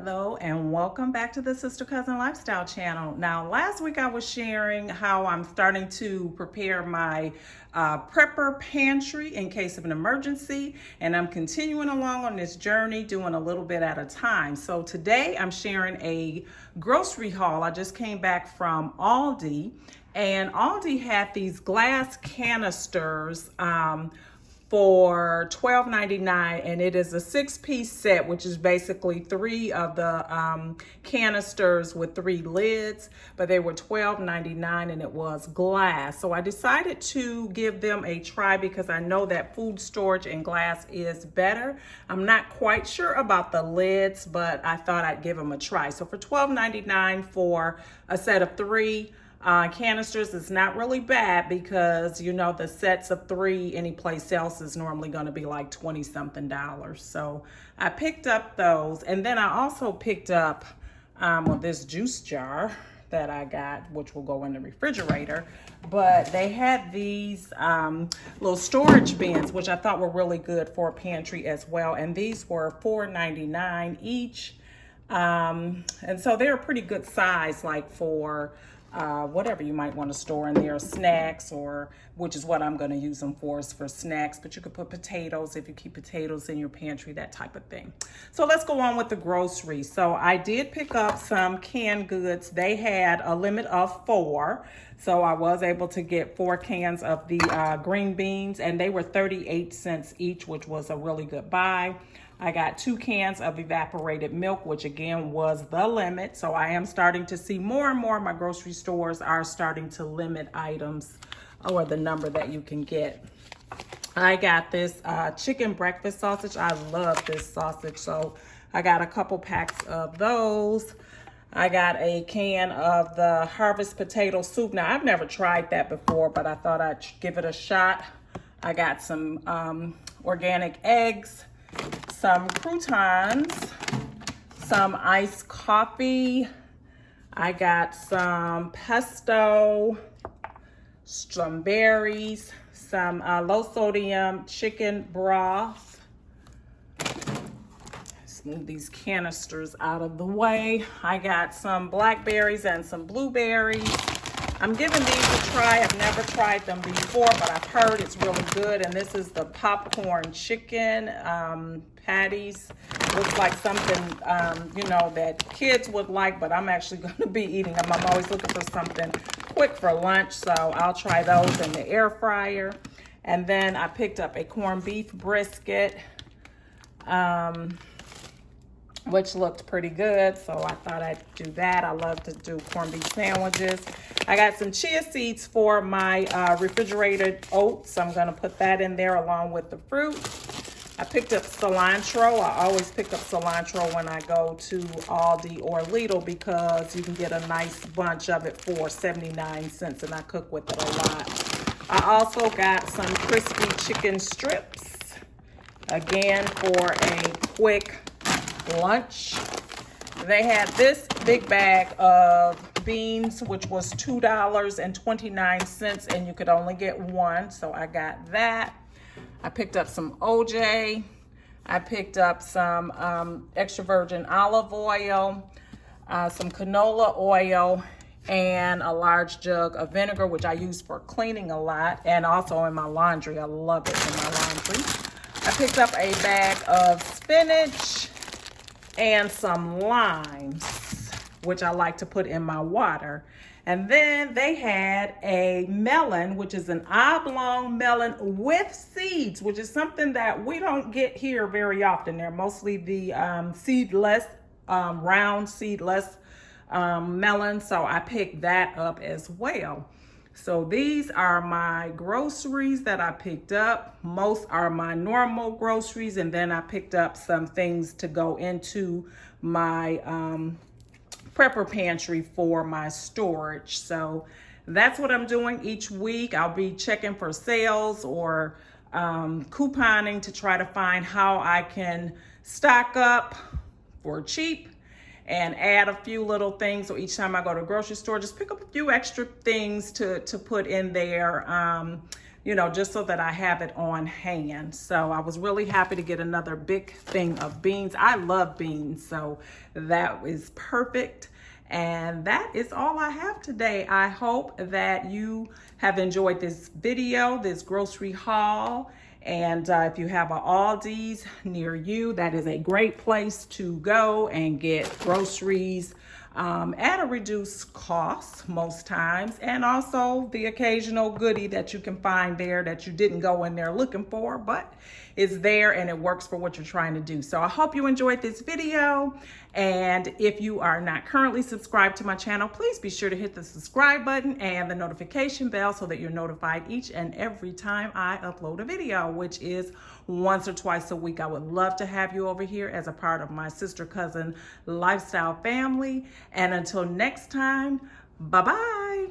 Hello and welcome back to the Sister Cousin Lifestyle channel. Now, last week I was sharing how I'm starting to prepare my prepper pantry in case of an emergency, and I'm continuing along on this journey, doing a little bit at a time. So today I'm sharing a grocery haul. I just came back from Aldi, and Aldi had these glass canisters for $12.99, and it is a 6-piece set, which is basically 3 of the canisters with 3 lids, but they were $12.99 and it was glass. So I decided to give them a try because I know that food storage in glass is better. I'm not quite sure about the lids, but I thought I'd give them a try. So for $12.99 for a set of 3 canisters is not really bad, because you know the sets of 3 anyplace else is normally going to be like $20 something. So I picked up those, and then I also picked up this juice jar that I got, which will go in the refrigerator. But they had these little storage bins, which I thought were really good for a pantry as well, and these were $4.99 each, and so they're a pretty good size, like for whatever you might want to store in there, snacks, or which is what I'm going to use them for, is for snacks, but you could put potatoes if you keep potatoes in your pantry, that type of thing. So let's go on with the groceries. So I did pick up some canned goods. They had a limit of 4, so I was able to get 4 cans of the green beans, and they were 38 cents each, which was a really good buy. I got 2 cans of evaporated milk, which again was the limit. So I am starting to see more and more of my grocery stores are starting to limit items, or the number that you can get. I got this chicken breakfast sausage. I love this sausage, so I got a couple packs of those. I got a can of the harvest potato soup. Now, I've never tried that before, but I thought I'd give it a shot. I got some organic eggs, some croutons, some iced coffee. I got some pesto, some berries, some low sodium chicken broth. Let's move these canisters out of the way. I got some blackberries and some blueberries. I'm giving these a try. I've never tried them before, but I've heard it's really good. And this is the popcorn chicken patties. Looks like something, you know, that kids would like, but I'm actually going to be eating them. I'm always looking for something quick for lunch, so I'll try those in the air fryer. And then I picked up a corned beef brisket, which looked pretty good, so I thought I'd do that. I love to do corned beef sandwiches. I got some chia seeds for my refrigerated oats. I'm going to put that in there along with the fruit. I picked up cilantro. I always pick up cilantro when I go to Aldi or Lidl, because you can get a nice bunch of it for 79 cents, and I cook with it a lot. I also got some crispy chicken strips, again for a quick lunch. They had this big bag of beans, which was $2.29, and you could only get 1, so I got that. I picked up some OJ. I picked up some extra virgin olive oil, some canola oil, and a large jug of vinegar, which I use for cleaning a lot, and also in my laundry. I love it in my laundry. I picked up a bag of spinach and some limes, which I like to put in my water. And then they had a melon, which is an oblong melon with seeds, which is something that we don't get here very often. They're mostly the seedless, round seedless melon. So I picked that up as well. So these are my groceries that I picked up. Most are my normal groceries, and then I picked up some things to go into my prepper pantry for my storage. So that's what I'm doing each week. I'll be checking for sales or couponing to try to find how I can stock up for cheap and add a few little things. So each time I go to a grocery store, just pick up a few extra things to put in there you know, just so that I have it on hand. So I was really happy to get another big thing of beans. I love beans, so that is perfect. And that is all I have today. I hope that you have enjoyed this video, this grocery haul. And if you have an Aldi's near you, that is a great place to go and get groceries at a reduced cost most times, and also the occasional goodie that you can find there that you didn't go in there looking for, but is there and it works for what you're trying to do. So I hope you enjoyed this video, and if you are not currently subscribed to my channel, please be sure to hit the subscribe button and the notification bell so that you're notified each and every time I upload a video, which is once or twice a week. I would love to have you over here as a part of my sister cousin lifestyle family. And until next time, bye-bye.